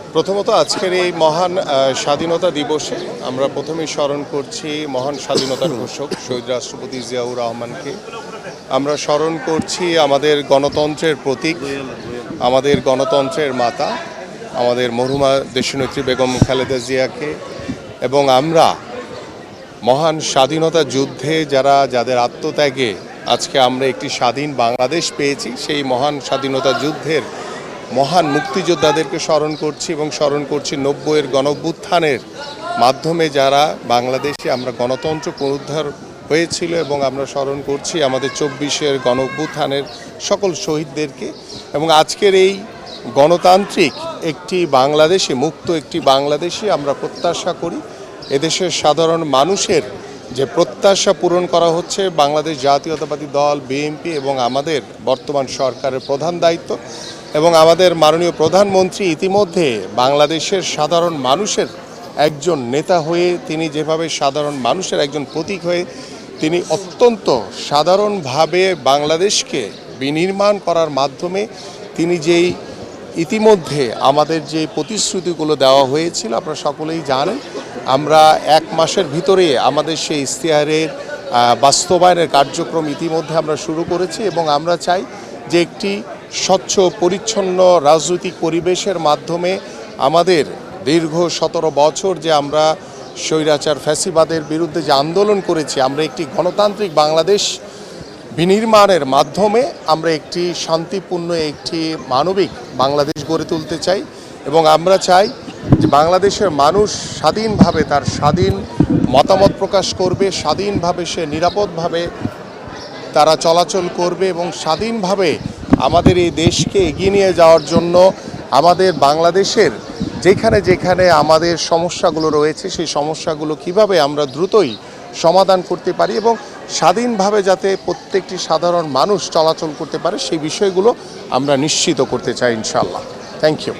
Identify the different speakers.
Speaker 1: প্রথমত আজকের এই মহান স্বাধীনতা দিবসে আমরা প্রথমেই স্মরণ করছি মহান স্বাধীনতার ঘোষক শহীদ রাষ্ট্রপতি জিয়াউর রহমানকে। আমরা স্মরণ করছি আমাদের গণতন্ত্রের প্রতীক, আমাদের গণতন্ত্রের মাতা, আমাদের মরহুমা দেশনেত্রী বেগম খালেদা জিয়াকে। এবং আমরা মহান স্বাধীনতা যুদ্ধে যাদের আত্মত্যাগে আজকে আমরা একটি স্বাধীন বাংলাদেশ পেয়েছি, সেই মহান স্বাধীনতা যুদ্ধের মহান মুক্তিযোদ্ধাদেরকে স্মরণ করছি এবং স্মরণ করছি 90-এর গণঅভ্যুত্থানের মাধ্যমে যারা বাংলাদেশে আমরা গণতন্ত্র পুনরুদ্ধার হয়েছিল, এবং আমরা স্মরণ করছি আমাদের 24-এর গণঅভ্যুত্থানের সকল শহীদদেরকে। এবং আজকের এই গণতান্ত্রিক একটি বাংলাদেশে, মুক্ত একটি বাংলাদেশে আমরা প্রত্যাশা করি এদেশের সাধারণ মানুষের যে প্রত্যাশা পূরণ করা হচ্ছে বাংলাদেশ জাতীয়তাবাদী দল বিএনপি এবং আমাদের বর্তমান সরকারের প্রধান দায়িত্ব। এবং আমাদের মাননীয় প্রধানমন্ত্রী ইতিমধ্যে বাংলাদেশের সাধারণ মানুষের একজন নেতা হয়ে, তিনি যেভাবে সাধারণ মানুষের একজন প্রতীক হয়ে তিনি অত্যন্ত সাধারণভাবে বাংলাদেশকে বিনির্মাণ করার মাধ্যমে তিনি যেই ইতিমধ্যে আমাদের যে প্রতিশ্রুতিগুলো দেওয়া হয়েছিল আপনারা সকলেই জানেন, আমরা 1 মাসের ভিতরে আমাদের সেই ইশতেহারের বাস্তবায়নের কার্যক্রম ইতিমধ্যে আমরা শুরু করেছি। এবং আমরা চাই যে একটি স্বচ্ছ পরিচ্ছন্ন রাজনৈতিক পরিবেশের মাধ্যমে আমাদের দীর্ঘ 17 বছর যে আমরা স্বৈরাচার ফ্যাসিবাদের বিরুদ্ধে যে আন্দোলন করেছি, আমরা একটি গণতান্ত্রিক বাংলাদেশ বিনির্মাণের মাধ্যমে আমরা একটি শান্তিপূর্ণ একটি মানবিক বাংলাদেশ গড়ে তুলতে চাই। এবং আমরা চাই যে বাংলাদেশের মানুষ স্বাধীনভাবে তার স্বাধীন মতামত প্রকাশ করবে, স্বাধীনভাবে সে নিরাপদভাবে তারা চলাচল করবে এবং স্বাধীনভাবে আমাদের এই দেশকে এগিয়ে নিয়ে যাওয়ার জন্য আমাদের বাংলাদেশের যেখানে যেখানে আমাদের সমস্যাগুলো রয়েছে সেই সমস্যাগুলো কিভাবে আমরা দ্রুতই সমাধান করতে পারি এবং স্বাধীনভাবে যাতে প্রত্যেকটি সাধারণ মানুষ চলাচল করতে পারে সেই বিষয়গুলো আমরা নিশ্চিত করতে চাই ইনশাআল্লাহ। Thank you.